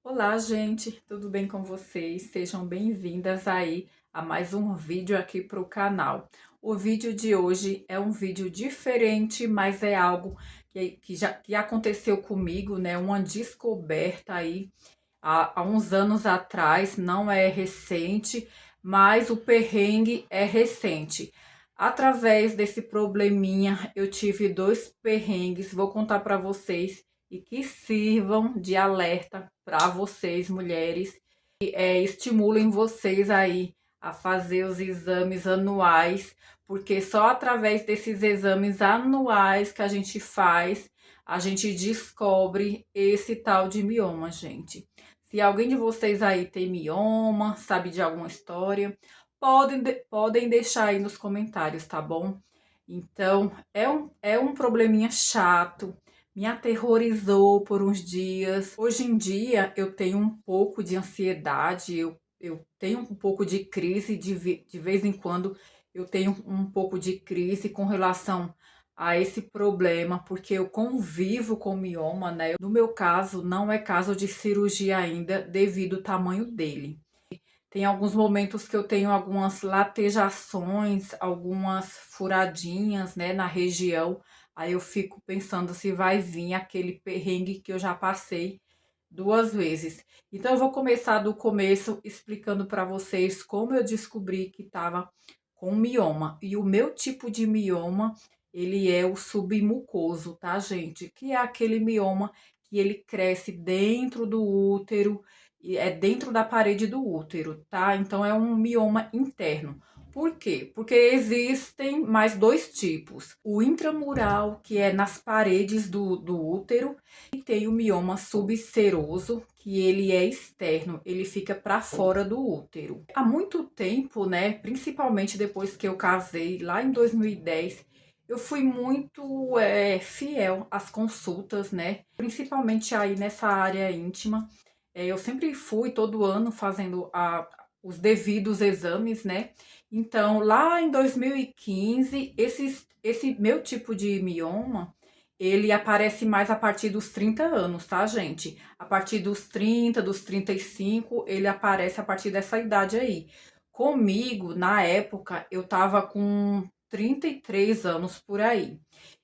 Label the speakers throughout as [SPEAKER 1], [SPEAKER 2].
[SPEAKER 1] Olá, gente, tudo bem com vocês? Sejam bem-vindas aí a mais um vídeo aqui para o canal. O vídeo de hoje é um vídeo diferente, mas é algo que aconteceu comigo, né? Uma descoberta aí há uns anos atrás, não é recente, mas o perrengue é recente. Através desse probleminha, eu tive dois perrengues, vou contar para vocês e que sirvam de alerta para vocês, mulheres, e estimulem vocês aí a fazer os exames anuais, porque só através desses exames anuais que a gente faz, a gente descobre esse tal de mioma, gente. Se alguém de vocês aí tem mioma, sabe de alguma história, podem deixar aí nos comentários, tá bom? Então, é um probleminha chato, me aterrorizou por uns dias. Hoje em dia, eu tenho um pouco de ansiedade, eu tenho um pouco de crise, de vez em quando eu tenho um pouco de crise com relação a esse problema, porque eu convivo com mioma, né? No meu caso, não é caso de cirurgia ainda, devido ao tamanho dele. Tem alguns momentos que eu tenho algumas latejações, algumas furadinhas, né, na região. Aí eu fico pensando se vai vir aquele perrengue que eu já passei duas vezes. Então eu vou começar do começo explicando para vocês como eu descobri que estava com mioma. E o meu tipo de mioma, ele é o submucoso, tá, gente? Que é aquele mioma que ele cresce dentro do útero, e é dentro da parede do útero, tá? Então é um mioma interno. Por quê? Porque existem mais dois tipos. O intramural, que é nas paredes do útero, e tem o mioma subseroso, que ele é externo, ele fica para fora do útero. Há muito tempo, né, principalmente depois que eu casei, lá em 2010, eu fui muito fiel às consultas, né, principalmente aí nessa área íntima. Eu sempre fui todo ano fazendo os devidos exames, né? Então, lá em 2015, esse meu tipo de mioma, ele aparece mais a partir dos 30 anos, tá, gente? A partir dos 30, dos 35, ele aparece a partir dessa idade aí. Comigo, na época, eu tava com 33 anos por aí.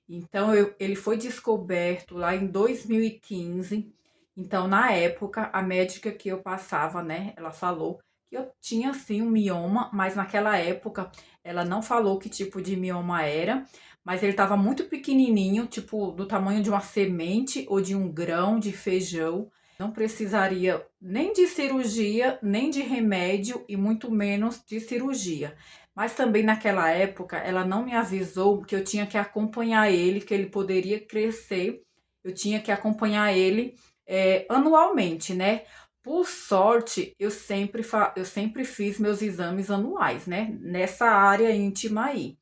[SPEAKER 1] Então, ele foi descoberto lá em 2015. Então, na época, a médica que eu passava, né, ela falou que eu tinha sim um mioma, mas naquela época ela não falou que tipo de mioma era, mas ele estava muito pequenininho, tipo do tamanho de uma semente ou de um grão de feijão. Não precisaria nem de cirurgia, nem de remédio e muito menos de cirurgia. Mas também naquela época ela não me avisou que eu tinha que acompanhar ele, que ele poderia crescer. Eu tinha que acompanhar ele anualmente, né? Por sorte, eu sempre fiz meus exames anuais, né? Nessa área íntima aí.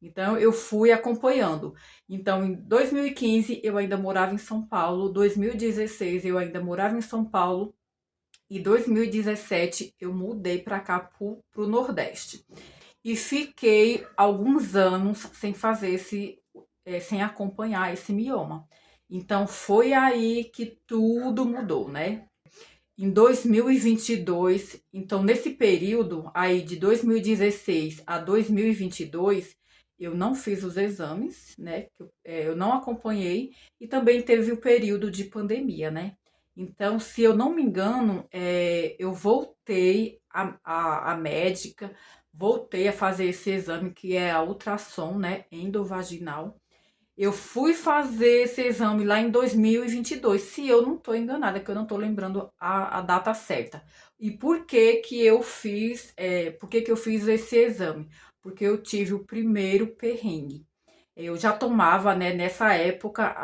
[SPEAKER 1] Então, eu fui acompanhando. Então, em 2015, eu ainda morava em São Paulo. 2016, eu ainda morava em São Paulo. E 2017, eu mudei para cá, pro Nordeste. E fiquei alguns anos sem fazer sem acompanhar esse mioma. Então, foi aí que tudo mudou, né? Em 2022, então nesse período aí de 2016 a 2022, eu não fiz os exames, né? Eu não acompanhei e também teve o período de pandemia, né? Então, se eu não me engano, eu voltei a médica, voltei a fazer esse exame que é a ultrassom, né? Endovaginal. Eu fui fazer esse exame lá em 2022, se eu não estou enganada, que eu não estou lembrando a data certa. E por que que eu fiz, por que que eu fiz esse exame? Porque eu tive o primeiro perrengue. Eu já tomava, né, nessa época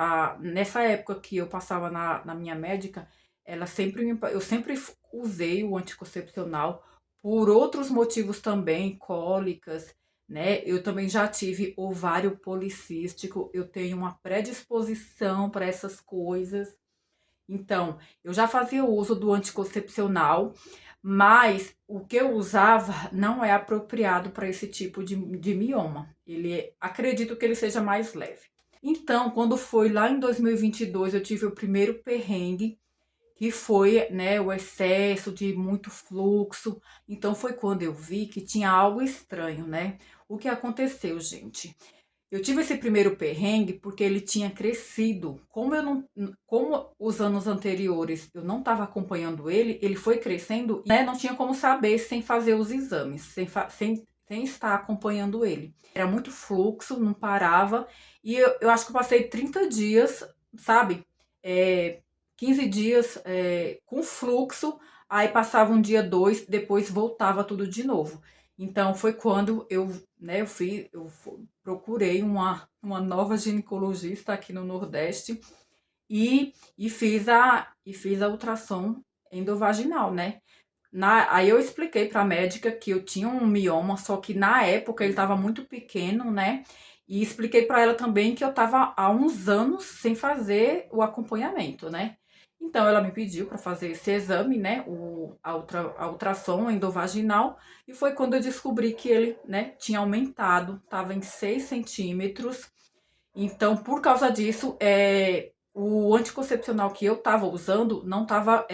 [SPEAKER 1] que eu passava na minha médica, eu sempre usei o anticoncepcional por outros motivos também, cólicas, né? Eu também já tive ovário policístico, eu tenho uma predisposição para essas coisas. Então, eu já fazia uso do anticoncepcional, mas o que eu usava não é apropriado para esse tipo de mioma. Acredito que ele seja mais leve. Então, quando foi lá em 2022, eu tive o primeiro perrengue. que foi, né, o excesso de muito fluxo. Então foi quando eu vi que tinha algo estranho, né? O que aconteceu, gente? Eu tive esse primeiro perrengue porque ele tinha crescido. Como eu não, como os anos anteriores eu não estava acompanhando ele, ele foi crescendo, né? Não tinha como saber sem fazer os exames, sem estar acompanhando ele. Era muito fluxo, não parava. E eu acho que eu passei 30 dias, sabe? É, 15 dias com fluxo, aí passava um dia, dois, depois voltava tudo de novo. Então foi quando eu, né, procurei uma nova ginecologista aqui no Nordeste e fiz a ultrassom endovaginal, né? Aí eu expliquei para a médica que eu tinha um mioma, só que na época ele estava muito pequeno, né? E expliquei para ela também que eu estava há uns anos sem fazer o acompanhamento, né? Então ela me pediu para fazer esse exame, né? A ultrassom endovaginal, e foi quando eu descobri que ele, né, tinha aumentado, estava em 6 centímetros. Então, por causa disso, o anticoncepcional que eu estava usando não estava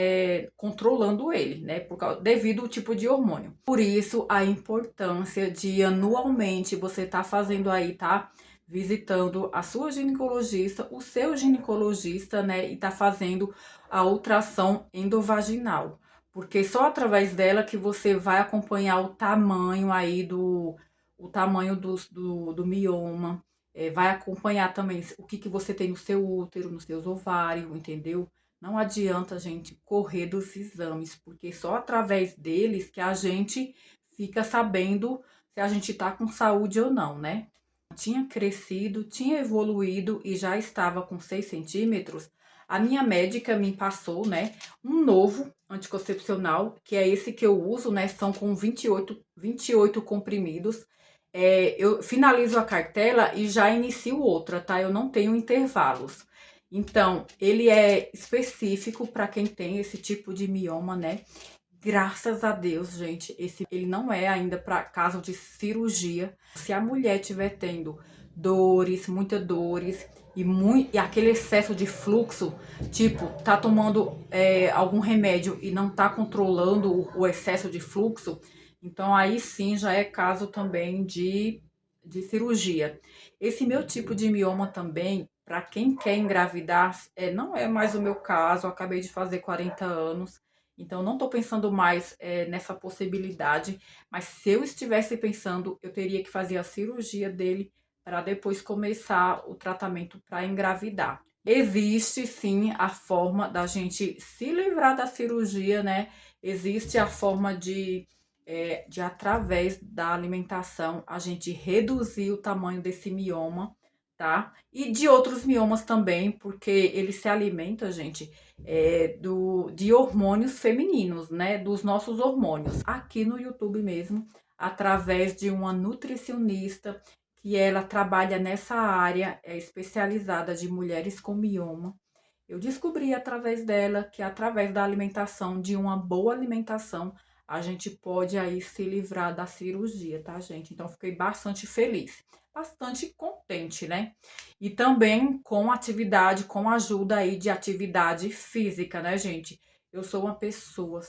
[SPEAKER 1] controlando ele, né? Devido ao tipo de hormônio. Por isso, a importância de anualmente você tá fazendo aí, tá? Visitando a sua ginecologista, o seu ginecologista, né? E tá fazendo a ultrassom endovaginal. Porque só através dela que você vai acompanhar o tamanho aí o tamanho do mioma, vai acompanhar também o que você tem no seu útero, nos seus ovários, entendeu? Não adianta a gente correr dos exames, porque só através deles que a gente fica sabendo se a gente tá com saúde ou não, né? Tinha crescido, tinha evoluído e já estava com 6 centímetros. A minha médica me passou, né, um novo anticoncepcional, que é esse que eu uso, né? São com 28 comprimidos. Eu finalizo a cartela e já inicio outra, tá? Eu não tenho intervalos. Então, ele é específico para quem tem esse tipo de mioma, né? Graças a Deus, gente, ele não é ainda para caso de cirurgia. Se a mulher estiver tendo dores, muitas dores e aquele excesso de fluxo, tipo, tá tomando algum remédio e não tá controlando o excesso de fluxo, então aí sim já é caso também de cirurgia. Esse meu tipo de mioma também, para quem quer engravidar, não é mais o meu caso. Eu acabei de fazer 40 anos. Então, não estou pensando mais nessa possibilidade, mas se eu estivesse pensando, eu teria que fazer a cirurgia dele para depois começar o tratamento para engravidar. Existe sim a forma da gente se livrar da cirurgia, né? Existe a forma de através da alimentação, a gente reduzir o tamanho desse mioma, tá? E de outros miomas também, porque ele se alimenta, gente, de hormônios femininos, né? Dos nossos hormônios. Aqui no YouTube mesmo, através de uma nutricionista, que ela trabalha nessa área, é especializada de mulheres com mioma. Eu descobri através dela que através da alimentação, de uma boa alimentação, a gente pode aí se livrar da cirurgia, tá, gente? Então, fiquei bastante feliz, bastante contente, né? E também com atividade, com ajuda aí de atividade física, né, gente? Eu sou uma pessoa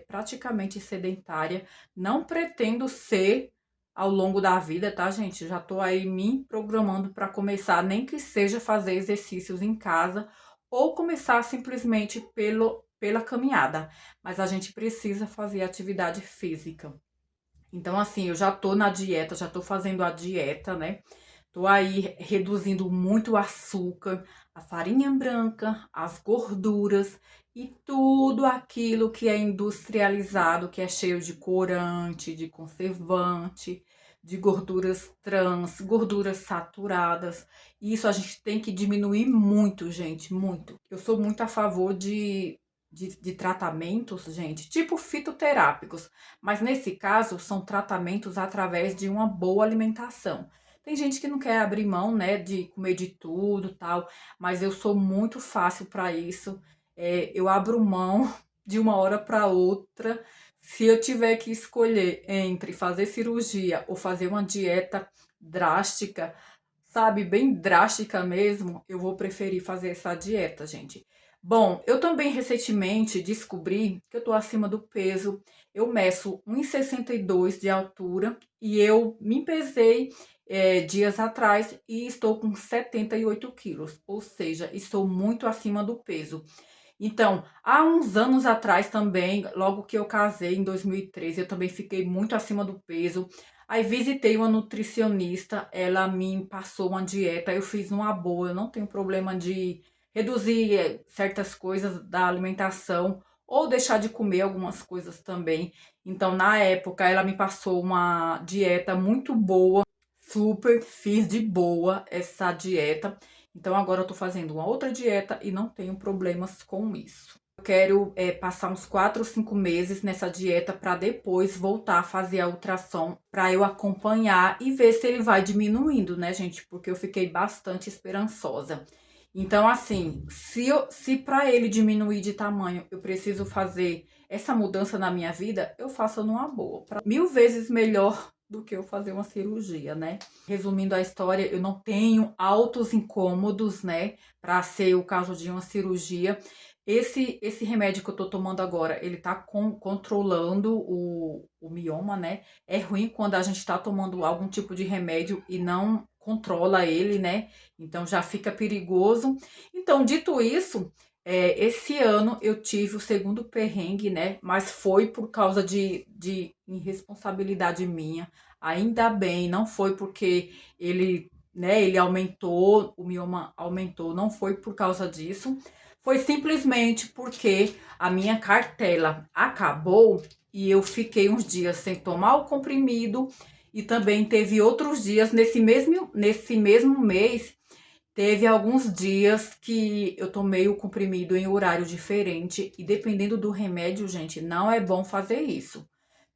[SPEAKER 1] praticamente sedentária, não pretendo ser ao longo da vida, tá, gente? Já tô aí me programando para começar, nem que seja fazer exercícios em casa ou começar simplesmente pela caminhada, mas a gente precisa fazer atividade física. Então, assim, eu já tô na dieta, já tô fazendo a dieta, né? Tô aí reduzindo muito o açúcar, a farinha branca, as gorduras e tudo aquilo que é industrializado, que é cheio de corante, de conservante, de gorduras trans, gorduras saturadas. Isso a gente tem que diminuir muito, gente, muito. Eu sou muito a favor de tratamentos, gente, tipo fitoterápicos, mas nesse caso são tratamentos através de uma boa alimentação. Tem gente que não quer abrir mão, né, de comer de tudo, tal, mas eu sou muito fácil para isso. Eu abro mão de uma hora para outra. Se eu tiver que escolher entre fazer cirurgia ou fazer uma dieta drástica, sabe, bem drástica mesmo, eu vou preferir fazer essa dieta, gente. Bom, eu também recentemente descobri que eu tô acima do peso. Eu meço 1,62 de altura e eu me pesei dias atrás e estou com 78 quilos, ou seja, estou muito acima do peso. Então, há uns anos atrás também, logo que eu casei, em 2013, eu também fiquei muito acima do peso. Aí visitei uma nutricionista, ela me passou uma dieta, eu fiz uma boa, eu não tenho problema de reduzir certas coisas da alimentação ou deixar de comer algumas coisas também. Então, na época, ela me passou uma dieta muito boa, super, fiz de boa essa dieta. Então agora eu tô fazendo uma outra dieta e não tenho problemas com isso. Eu quero passar uns 4 ou 5 meses nessa dieta para depois voltar a fazer a ultrassom para eu acompanhar e ver se ele vai diminuindo, né, gente? Porque eu fiquei bastante esperançosa. Então, assim, se para ele diminuir de tamanho eu preciso fazer essa mudança na minha vida, eu faço numa boa. Mil vezes melhor do que eu fazer uma cirurgia, né? Resumindo a história, eu não tenho altos incômodos, né? Para ser o caso de uma cirurgia. Esse remédio que eu tô tomando agora, ele tá controlando o mioma, né? É ruim quando a gente tá tomando algum tipo de remédio e não controla ele, né? Então já fica perigoso. Então, dito isso, esse ano eu tive o segundo perrengue, né? Mas foi por causa de irresponsabilidade minha. Ainda bem, não foi porque ele aumentou, o mioma aumentou, não foi por causa disso. Foi simplesmente porque a minha cartela acabou e eu fiquei uns dias sem tomar o comprimido e também teve outros dias nesse mesmo mês. Teve alguns dias que eu tomei o comprimido em horário diferente e dependendo do remédio, gente, não é bom fazer isso.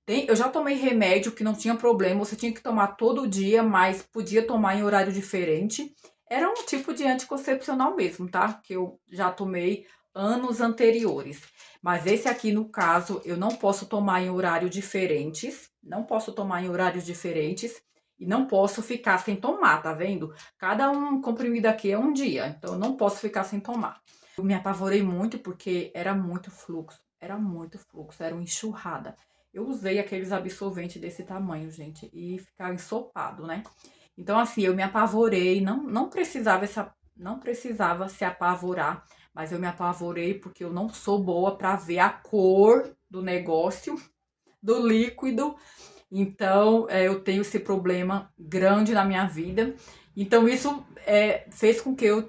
[SPEAKER 1] Eu já tomei remédio que não tinha problema, você tinha que tomar todo dia, mas podia tomar em horário diferente. Era um tipo de anticoncepcional mesmo, tá? Que eu já tomei anos anteriores. Mas esse aqui, no caso, eu não posso tomar em horários diferentes. Não posso tomar em horários diferentes. E não posso ficar sem tomar, tá vendo? Cada um comprimido aqui é um dia, então eu não posso ficar sem tomar. Eu me apavorei muito porque era muito fluxo, era uma enxurrada. Eu usei aqueles absorventes desse tamanho, gente, e ficava ensopado, né? Então, assim, eu me apavorei, não precisava se apavorar, mas eu me apavorei porque eu não sou boa para ver a cor do negócio, do líquido. Então, eu tenho esse problema grande na minha vida. Então, isso fez com que eu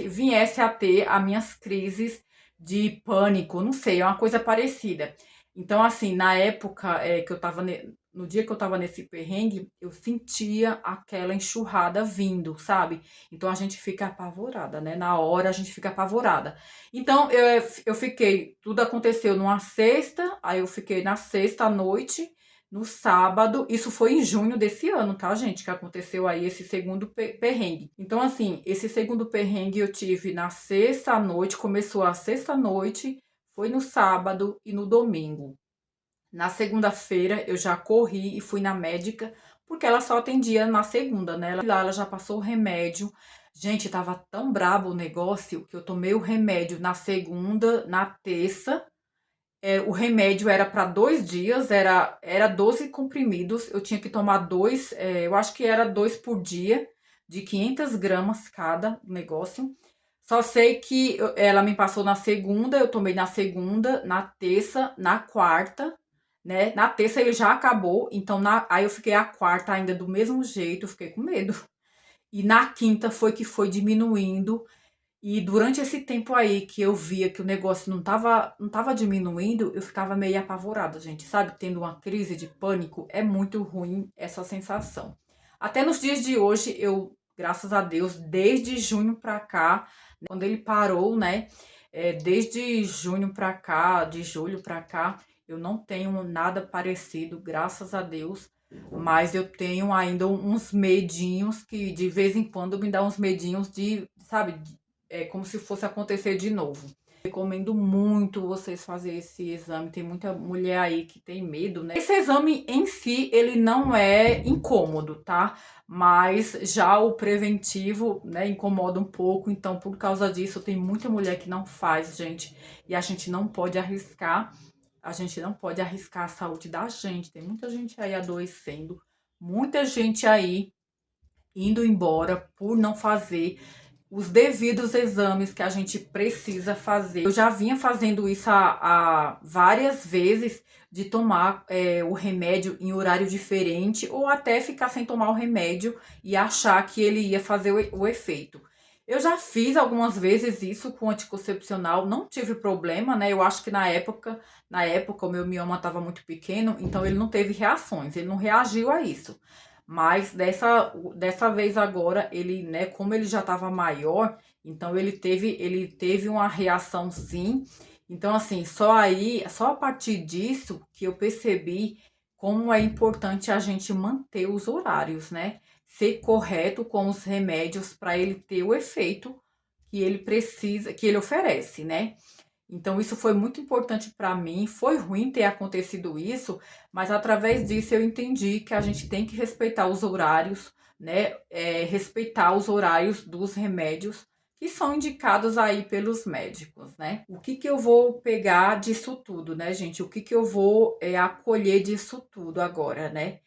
[SPEAKER 1] viesse a ter as minhas crises de pânico, não sei, é uma coisa parecida. Então, assim, na época que eu tava, no dia que eu tava nesse perrengue, eu sentia aquela enxurrada vindo, sabe? Então a gente fica apavorada, né? Na hora a gente fica apavorada. Então eu fiquei, tudo aconteceu numa sexta, aí eu fiquei na sexta à noite. No sábado, isso foi em junho desse ano, tá, gente? Que aconteceu aí esse segundo perrengue. Então, assim, esse segundo perrengue eu tive na sexta à noite, começou a sexta à noite, foi no sábado e no domingo. Na segunda-feira eu já corri e fui na médica, porque ela só atendia na segunda, né? Lá ela já passou o remédio. Gente, tava tão brabo o negócio que eu tomei o remédio na segunda, na terça. O remédio era para 2 dias, era 12 comprimidos. Eu tinha que tomar dois, eu acho que era dois por dia, de 500 gramas cada negócio. Só sei que ela me passou na segunda, eu tomei na segunda, na terça, na quarta, né? Na terça ele já acabou, então aí eu fiquei a quarta ainda do mesmo jeito, eu fiquei com medo. E na quinta foi que foi diminuindo. E durante esse tempo aí que eu via que o negócio não tava diminuindo, eu ficava meio apavorada, gente, sabe? Tendo uma crise de pânico, é muito ruim essa sensação. Até nos dias de hoje, graças a Deus, desde junho pra cá, quando ele parou, né? Desde junho pra cá, de julho pra cá, eu não tenho nada parecido, graças a Deus. Mas eu tenho ainda uns medinhos que de vez em quando me dá uns medinhos de, sabe, como se fosse acontecer de novo. Recomendo muito vocês fazerem esse exame. Tem muita mulher aí que tem medo, né? Esse exame em si, ele não é incômodo, tá? Mas já o preventivo, né, incomoda um pouco. Então, por causa disso, tem muita mulher que não faz, gente. E a gente não pode arriscar. A gente não pode arriscar a saúde da gente. Tem muita gente aí adoecendo. Muita gente aí indo embora por não fazer os devidos exames que a gente precisa fazer. Eu já vinha fazendo isso há várias vezes, de tomar o remédio em horário diferente ou até ficar sem tomar o remédio e achar que ele ia fazer o efeito. Eu já fiz algumas vezes isso com anticoncepcional, não tive problema, né? Eu acho que na época o meu mioma estava muito pequeno, então ele não teve reações, ele não reagiu a isso. Mas dessa vez agora, ele, né, como ele já estava maior, então ele teve uma reação sim. Então, assim, só a partir disso que eu percebi como é importante a gente manter os horários, né? Ser correto com os remédios para ele ter o efeito que ele precisa, que ele oferece, né? Então, isso foi muito importante para mim. Foi ruim ter acontecido isso, mas através disso eu entendi que a gente tem que respeitar os horários, né? Respeitar os horários dos remédios que são indicados aí pelos médicos, né? O que que eu vou pegar disso tudo, né, gente? O que que eu vou acolher disso tudo agora, né?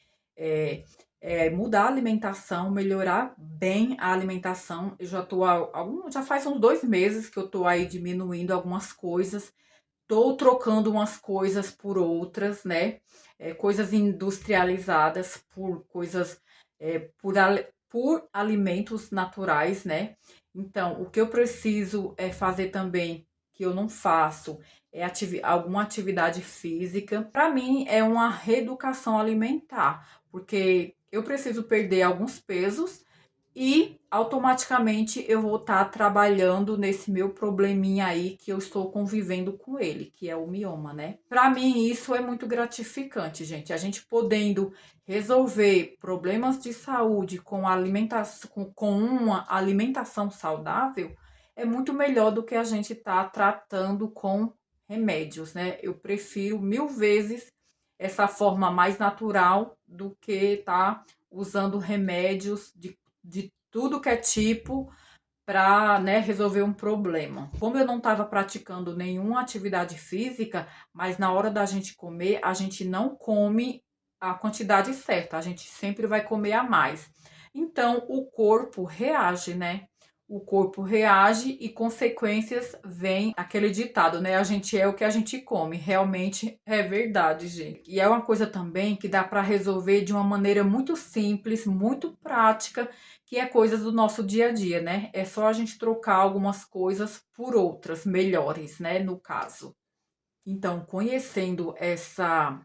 [SPEAKER 1] É, mudar a alimentação, melhorar bem a alimentação. Eu já tô já faz uns 2 meses que eu tô aí diminuindo algumas coisas, tô trocando umas coisas por outras, né? Coisas industrializadas por coisas, por alimentos naturais, né? Então, o que eu preciso fazer também, que eu não faço, é alguma atividade física. Para mim, é uma reeducação alimentar, porque eu preciso perder alguns pesos e automaticamente eu vou estar trabalhando nesse meu probleminha aí que eu estou convivendo com ele, que é o mioma, né? Para mim, isso é muito gratificante, gente. A gente podendo resolver problemas de saúde com alimentação, com uma alimentação saudável, é muito melhor do que a gente estar tratando com remédios, né? Eu prefiro 1000 vezes essa forma mais natural do que estar usando remédios de tudo que é tipo para, né, resolver um problema. Como eu não estava praticando nenhuma atividade física, mas na hora da gente comer, a gente não come a quantidade certa, a gente sempre vai comer a mais. Então, o corpo reage, né? O corpo reage e consequências vêm, aquele ditado, né? A gente é o que a gente come. Realmente é verdade, gente. E é uma coisa também que dá para resolver de uma maneira muito simples, muito prática, que é coisas do nosso dia a dia, né? É só a gente trocar algumas coisas por outras melhores, né, no caso. Então, conhecendo essa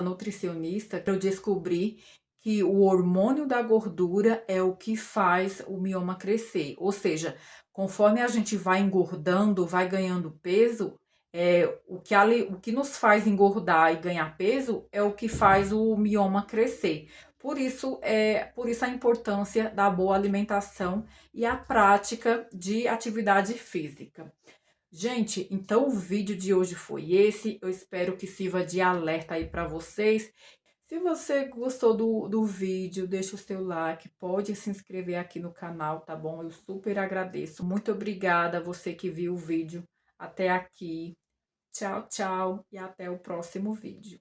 [SPEAKER 1] nutricionista, eu descobri que o hormônio da gordura é o que faz o mioma crescer. Ou seja, conforme a gente vai engordando, vai ganhando peso, o que nos faz engordar e ganhar peso é o que faz o mioma crescer. Por isso a importância da boa alimentação e a prática de atividade física. Gente, então o vídeo de hoje foi esse. Eu espero que sirva de alerta aí para vocês. Se você gostou do vídeo, deixa o seu like, pode se inscrever aqui no canal, tá bom? Eu super agradeço. Muito obrigada a você que viu o vídeo até aqui. Tchau, tchau e até o próximo vídeo.